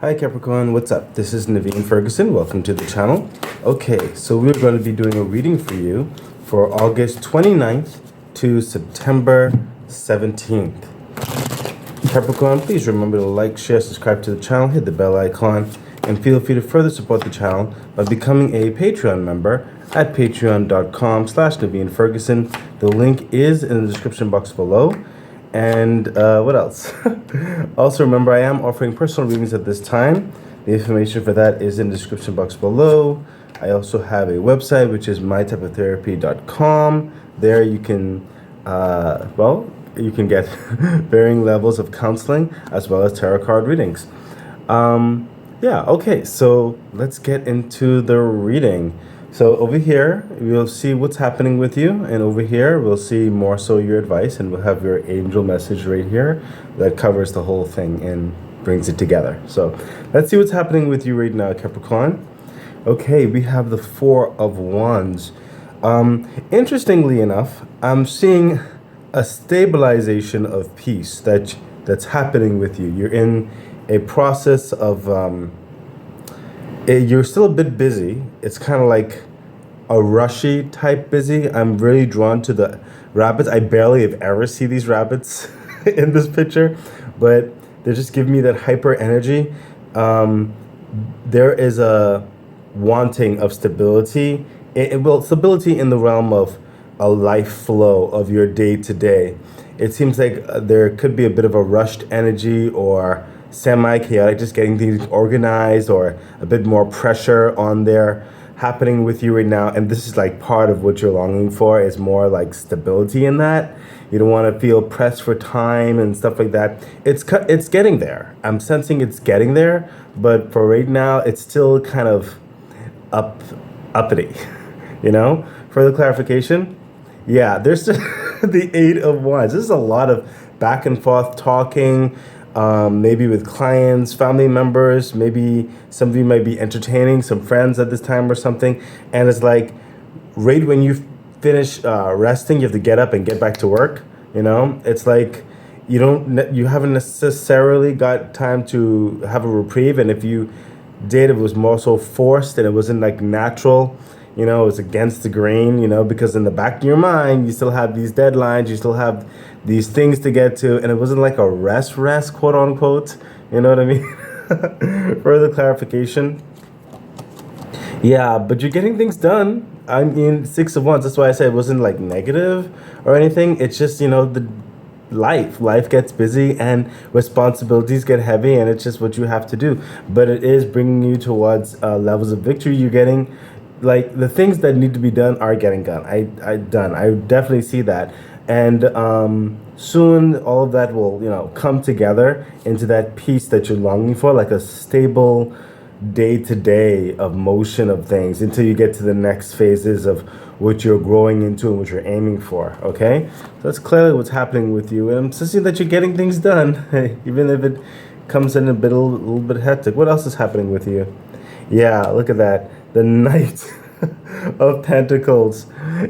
Hi Capricorn, what's up? This is Naveen Ferguson. Welcome to the channel. Okay, so we're going to be doing a reading for you for August 29th to September 17th. Capricorn, please remember to like, share, subscribe to the channel, hit the bell icon, and feel free to further support the channel by becoming a Patreon member at patreon.com/Naveen Ferguson. The link is in the description box below. And what else? Also remember, I am offering personal readings at this time. The information for that is in the description box below. I also have a website, which is mytypeoftherapy.com. There you can, you can get varying levels of counseling as well as tarot card readings. Okay, so let's get into the reading. So over here, we'll see what's happening with you. And over here, we'll see more so your advice. And we'll have your angel message right here that covers the whole thing and brings it together. So let's see what's happening with you right now, Capricorn. Okay, we have the Four of Wands. Interestingly enough, I'm seeing a stabilization of peace that's happening with you. You're in a process of... you're still a bit busy. It's kind of like a rushy type busy. I'm really drawn to the rabbits. I barely have ever see these rabbits in this picture, but they just give me that hyper energy. There is a wanting of stability. Stability in the realm of a life flow of your day to day. It seems like there could be a bit of a rushed energy or semi-chaotic, just getting things organized, or a bit more pressure on there happening with you right now. And this is like part of what you're longing for, is more like stability in that. You don't want to feel pressed for time and stuff like that. It's getting there. I'm sensing it's getting there, but for right now, it's still kind of uppity, you know? Further clarification? Yeah, there's the Eight of Wands. This is a lot of back and forth talking, maybe with clients, family members, maybe some of you might be entertaining some friends at this time or something. And it's like right when you finish resting, you have to get up and get back to work. You know, it's like you haven't necessarily got time to have a reprieve. And if you did, it was more so forced and it wasn't like natural. You know, it's against the grain, you know, because in the back of your mind, you still have these deadlines, you still have these things to get to, and it wasn't like a rest, quote unquote. You know what I mean? Further clarification. Yeah, but you're getting things done. I mean, Six of Wands, that's why I said it wasn't like negative or anything. It's just, you know, the life gets busy and responsibilities get heavy, and it's just what you have to do. But it is bringing you towards levels of victory. You're getting, like, the things that need to be done are getting done. I definitely see that. And soon all of that will, you know, come together into that peace that you're longing for, like a stable day-to-day of motion of things until you get to the next phases of what you're growing into and what you're aiming for. Okay, so that's clearly what's happening with you, and I'm sensing that you're getting things done even if it comes in a little bit hectic. What else is happening with you? Yeah, look at that, the Knight of Pentacles.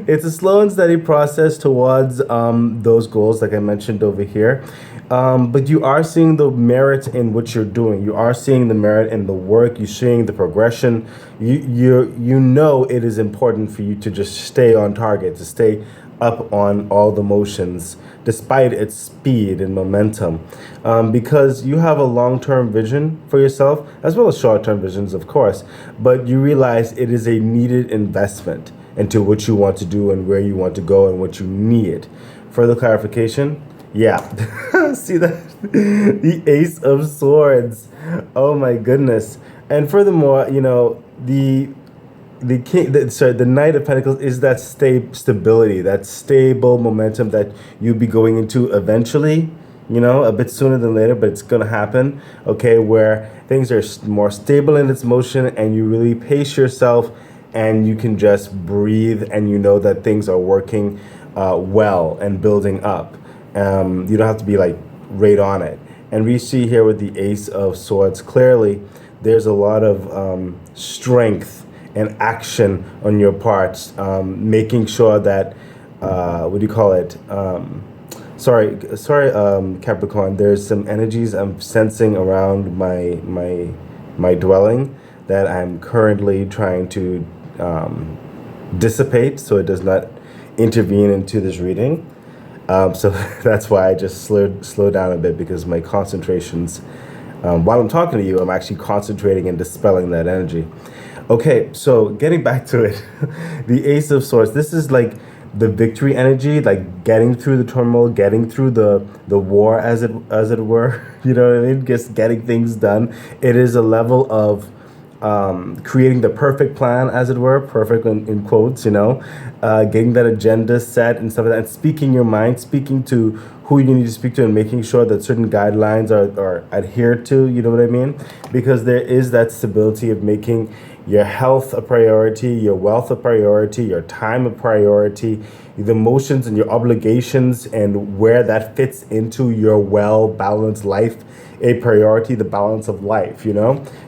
It's a slow and steady process towards those goals, like I mentioned over here. But you are seeing the merit in what you're doing. You are seeing the merit in the work. You're seeing the progression. You know it is important for you to just stay on target, to stay up on all the motions, despite its speed and momentum, because you have a long-term vision for yourself, as well as short-term visions, of course, but you realize it is a needed investment into what you want to do and where you want to go and what you need. Further clarification? Yeah. See that? The Ace of Swords. Oh my goodness. And furthermore, you know, the Knight of Pentacles is that stability, that stable momentum that you'll be going into eventually, you know, a bit sooner than later, but it's going to happen, okay, where things are more stable in its motion and you really pace yourself and you can just breathe and you know that things are working well and building up. You don't have to be like right on it. And we see here with the Ace of Swords, clearly there's a lot of strength and action on your part, making sure that, Sorry, Capricorn. There's some energies I'm sensing around my dwelling that I'm currently trying to um, dissipate, so it does not intervene into this reading. So that's why I just slow down a bit because my concentrations, while I'm talking to you, I'm actually concentrating and dispelling that energy. Okay, so getting back to it, the Ace of Swords. This is like the victory energy, like getting through the turmoil, getting through the war, as it were. You know what I mean? Just getting things done. It is a level of creating the perfect plan, as it were, perfect in quotes, getting that agenda set and stuff like that, and speaking your mind, speaking to who you need to speak to, and making sure that certain guidelines are adhered to, you know what I mean? Because there is that stability of making your health a priority, your wealth a priority, your time a priority, the emotions and your obligations, and where that fits into your well balanced life a priority, the balance of life.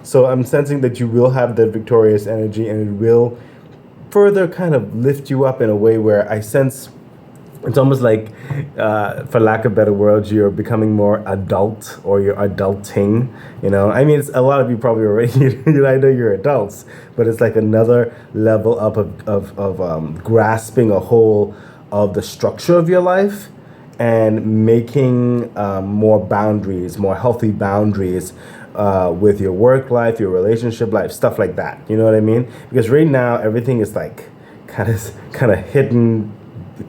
So I'm sensing that you will have that victorious energy, and it will further kind of lift you up in a way where I sense it's almost like, for lack of better words, you're becoming more adult, or you're adulting. I mean, it's, a lot of you probably already, I know you're adults, but it's like another level up of grasping a whole of the structure of your life, and making more boundaries, more healthy boundaries with your work life, your relationship life, stuff like that. You know what I mean? Because right now everything is like kind of hidden,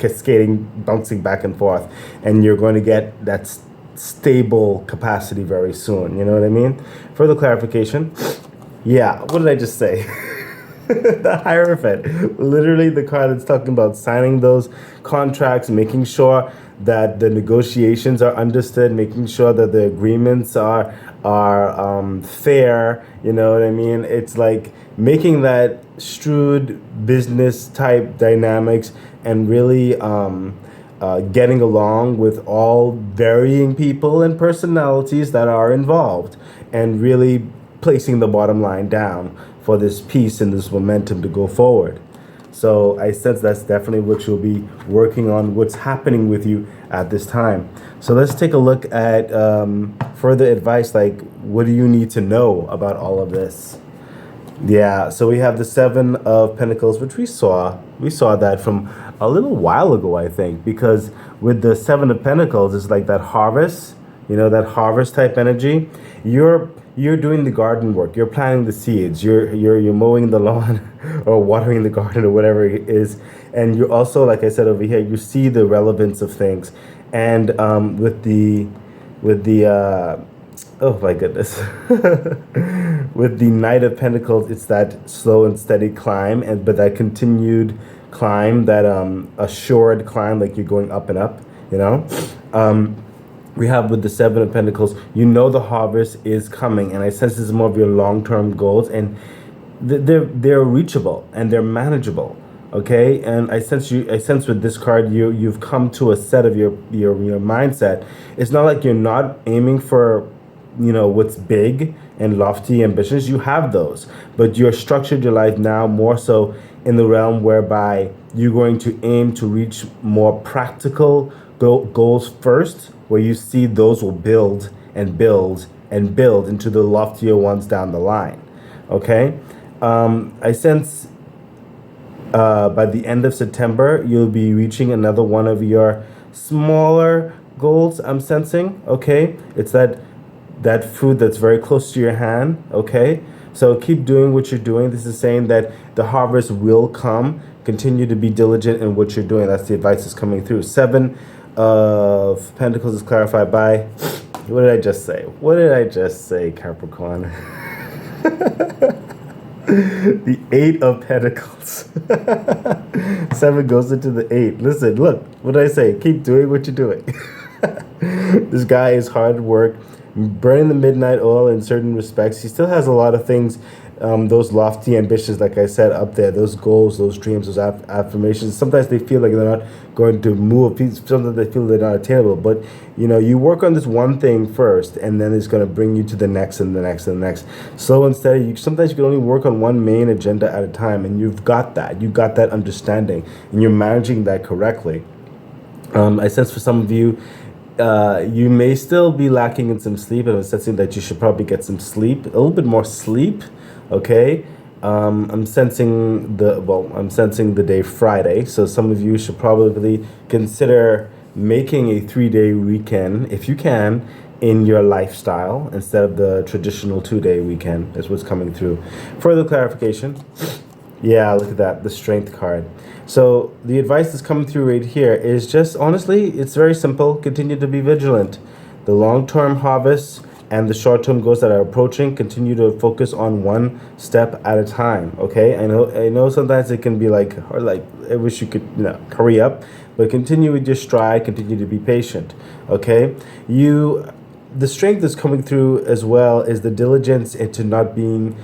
cascading, bouncing back and forth, and you're going to get that stable capacity very soon. You know what I mean? Further clarification. Yeah, what did I just say? The Hierophant, literally the card that's talking about signing those contracts, making sure that the negotiations are understood, making sure that the agreements are fair. You know what I mean? It's like making that shrewd business type dynamics, and really getting along with all varying people and personalities that are involved, and really placing the bottom line down for this peace and this momentum to go forward. So I sense that's definitely what you'll be working on, what's happening with you at this time. So let's take a look at further advice, like what do you need to know about all of this? Yeah, so we have the Seven of Pentacles, which we saw that from a little while ago, I think, because with the Seven of Pentacles, it's like that harvest, that harvest type energy. You're doing the garden work, you're planting the seeds, you're mowing the lawn or watering the garden or whatever it is, and you're also, like I said over here, you see the relevance of things, and with the oh my goodness. With the Knight of Pentacles, it's that slow and steady climb, but that continued climb, that assured climb, like you're going up and up, we have with the Seven of Pentacles, the harvest is coming, and I sense this is more of your long-term goals, and they're reachable and they're manageable. Okay, and I sense with this card, you've come to a set of your mindset. It's not like you're not aiming for what's big and lofty ambitions. You have those, but you're structured your life now more so in the realm whereby you're going to aim to reach more practical goals first, where you see those will build and build and build into the loftier ones down the line. Okay, I sense by the end of September you'll be reaching another one of your smaller goals, I'm sensing. Okay, it's that food that's very close to your hand. Okay, so keep doing what you're doing. This is saying that the harvest will come. Continue to be diligent in what you're doing. That's the advice that's coming through. Seven of Pentacles is clarified by, what did I just say, Capricorn? The Eight of Pentacles. Seven goes into the eight. Listen, look, what did I say? Keep doing what you're doing. This guy is hard work, burning the midnight oil in certain respects. He still has a lot of things, those lofty ambitions, like I said, up there, those goals, those dreams, those affirmations. Sometimes they feel like they're not going to move. Sometimes they feel they're not attainable. But, you work on this one thing first, and then it's going to bring you to the next and the next and the next. Slow and steady. Sometimes you can only work on one main agenda at a time, and you've got that. You've got that understanding, and you're managing that correctly. I sense for some of you, you may still be lacking in some sleep, and I'm sensing that you should probably get some sleep, a little bit more sleep. Okay. I'm sensing the day Friday, so some of you should probably consider making a 3 day weekend if you can in your lifestyle instead of the traditional 2 day weekend. Is what's coming through. Further clarification. Yeah, look at that, the strength card. So the advice that's coming through right here is just honestly, it's very simple. Continue to be vigilant. The long-term harvests and the short-term goals that are approaching, continue to focus on one step at a time. Okay, I know sometimes it can be like, or like, I wish you could, hurry up, but continue with your stride. Continue to be patient. Okay, the strength that's coming through as well is the diligence into not being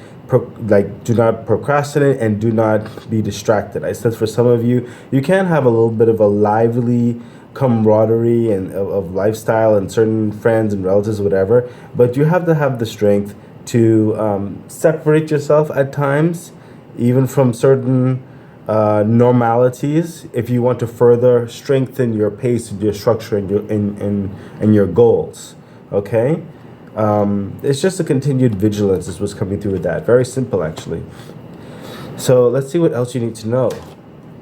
do not procrastinate and do not be distracted. I sense for some of you, you can have a little bit of a lively camaraderie and of lifestyle and certain friends and relatives, whatever, but you have to have the strength to separate yourself at times, even from certain normalities, if you want to further strengthen your pace and your structure and your goals. Okay. It's just a continued vigilance is what's coming through with that. Very simple, actually. So let's see what else you need to know.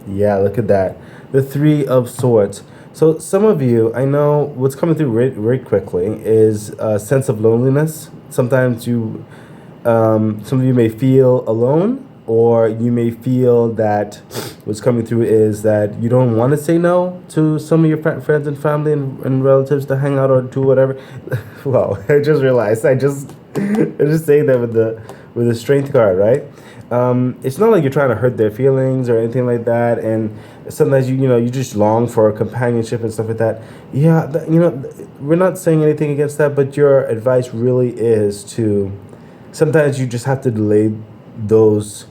Yeah, look at that. The Three of Swords. So some of you, I know what's coming through very quickly is a sense of loneliness. Sometimes some of you may feel alone, or you may feel that what's coming through is that you don't want to say no to some of your friends and family and relatives to hang out or do whatever. Well, I just realized I just saying that with the strength card, right? It's not like you're trying to hurt their feelings or anything like that, and sometimes you just long for companionship and stuff like that. Yeah, we're not saying anything against that, but your advice really is to sometimes you just have to delay those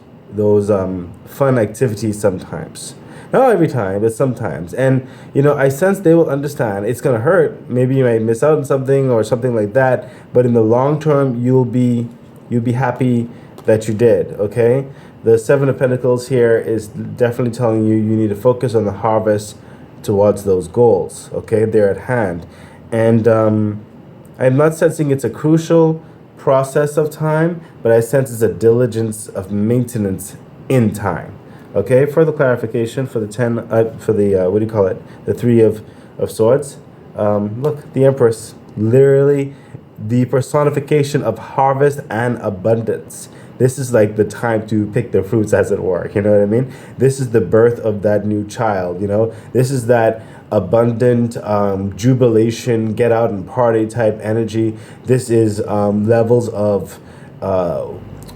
fun activities sometimes. Not every time, but sometimes. And I sense they will understand. It's gonna hurt. Maybe you might miss out on something or something like that. But in the long term, you'll be happy that you did. Okay. The Seven of Pentacles here is definitely telling you need to focus on the harvest towards those goals. Okay, they're at hand, and I'm not sensing it's a crucial process of time, but I sense it's a diligence of maintenance in time. Okay, further clarification for the what do you call it? The Three of Swords. Look, the Empress, literally the personification of harvest and abundance. This is like the time to pick the fruits, as it were. You know what I mean? This is the birth of that new child. This is that abundant jubilation, get out and party type energy. This is levels of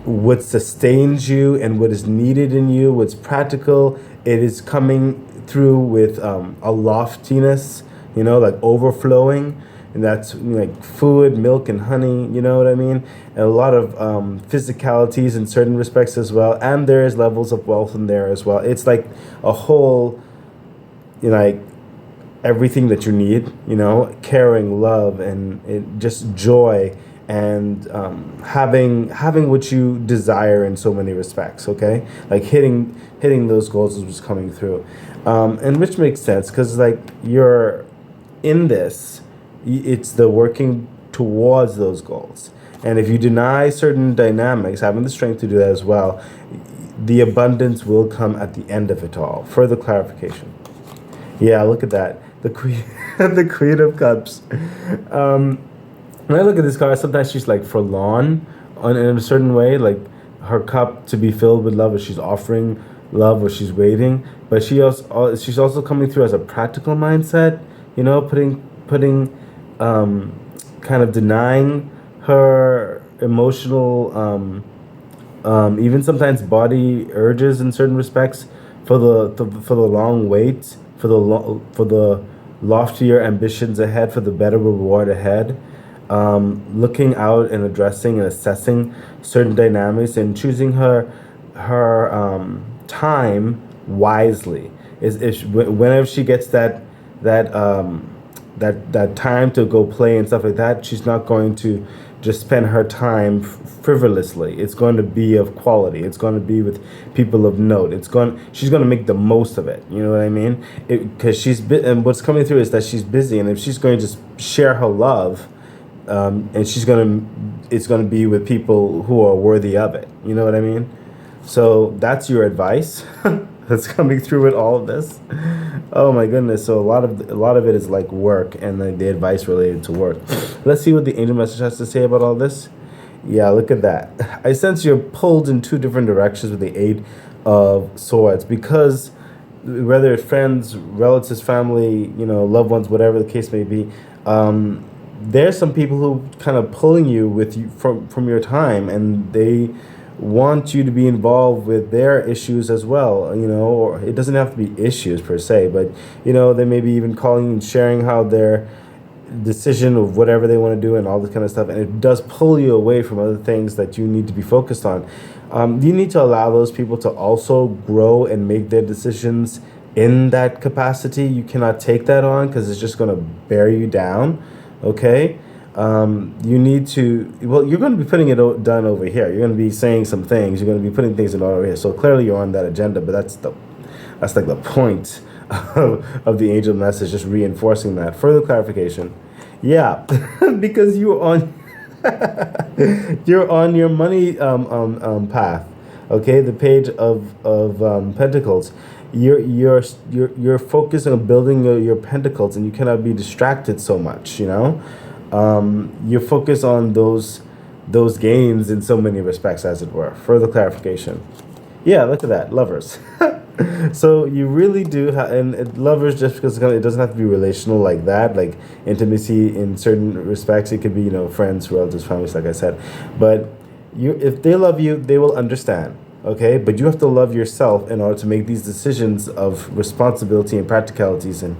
what sustains you and what is needed in you, what's practical. It is coming through with a loftiness, like overflowing. And that's like food, milk, and honey, you know what I mean? And a lot of physicalities in certain respects as well. And there's levels of wealth in there as well. It's like a whole, like everything that you need, caring, love, and just joy, and having what you desire in so many respects. Okay, like hitting those goals is what's coming through, and which makes sense because like you're in this. It's the working towards those goals. And if you deny certain dynamics, having the strength to do that as well, the abundance will come at the end of it all. Further clarification. Yeah, look at that. The Queen, the Queen of Cups. When I look at this card, sometimes she's like forlorn in a certain way, like her cup to be filled with love, or she's offering love, or she's waiting. But she's also coming through as a practical mindset, putting kind of denying her emotional, even sometimes body urges in certain respects for the long wait, for the loftier ambitions ahead, for the better reward ahead. Looking out and addressing and assessing certain dynamics and choosing her time wisely. Whenever she gets that time to go play and stuff like that, she's not going to just spend her time frivolously. It's going to be of quality. It's going to be with people of note. She's going to make the most of it. You know what I mean? Because and what's coming through is that she's busy, and if she's going to share her love, and it's going to be with people who are worthy of it. You know what I mean? So that's your advice that's coming through with all of this. Oh my goodness! So a lot of it is like work, and the advice related to work. Let's see what the angel message has to say about all this. Yeah, look at that. I sense you're pulled in two different directions with the Eight of Swords, because whether it's friends, relatives, family, loved ones, whatever the case may be, there's some people who kind of pulling you with you from your time, and they want you to be involved with their issues as well, or it doesn't have to be issues per se, but they may be even calling and sharing how their decision of whatever they want to do and all this kind of stuff, and it does pull you away from other things that you need to be focused on. You need to allow those people to also grow and make their decisions in that capacity. You cannot take that on, because it's just going to bear you down. Okay. You need to, you're going to be putting it done over here. You're going to be saying some things. You're going to be putting things in order over here. So clearly you're on that agenda, but that's like the point of the angel message, just reinforcing that. Further clarification. Yeah, because you're on your money path. Okay, the page of Pentacles. You're focused on building your pentacles, and you cannot be distracted so much. You're focused on those gains in so many respects, as it were. Further clarification. Yeah, look at that, lovers. So you really do and lovers, just because it doesn't have to be relational like that, like intimacy in certain respects. It could be friends, relatives, families, like I said. But if they love you, they will understand. Okay, but you have to love yourself in order to make these decisions of responsibility and practicalities, and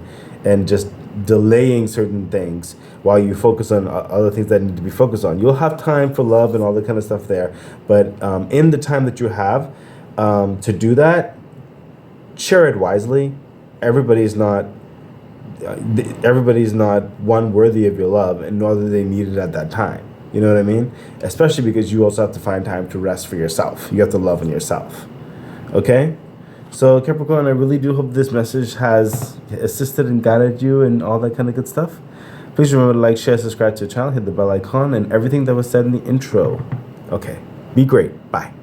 just delaying certain things while you focus on other things that need to be focused on. You'll have time for love and all that kind of stuff there, but in the time that you have to do that, share it wisely. Everybody's not one worthy of your love, and nor do they need it at that time. You know what I mean? Especially because you also have to find time to rest for yourself. You have to love on yourself. Okay? So Capricorn, I really do hope this message has assisted and guided you and all that kind of good stuff. Please remember to like, share, subscribe to the channel, hit the bell icon, and everything that was said in the intro. Okay. Be great. Bye.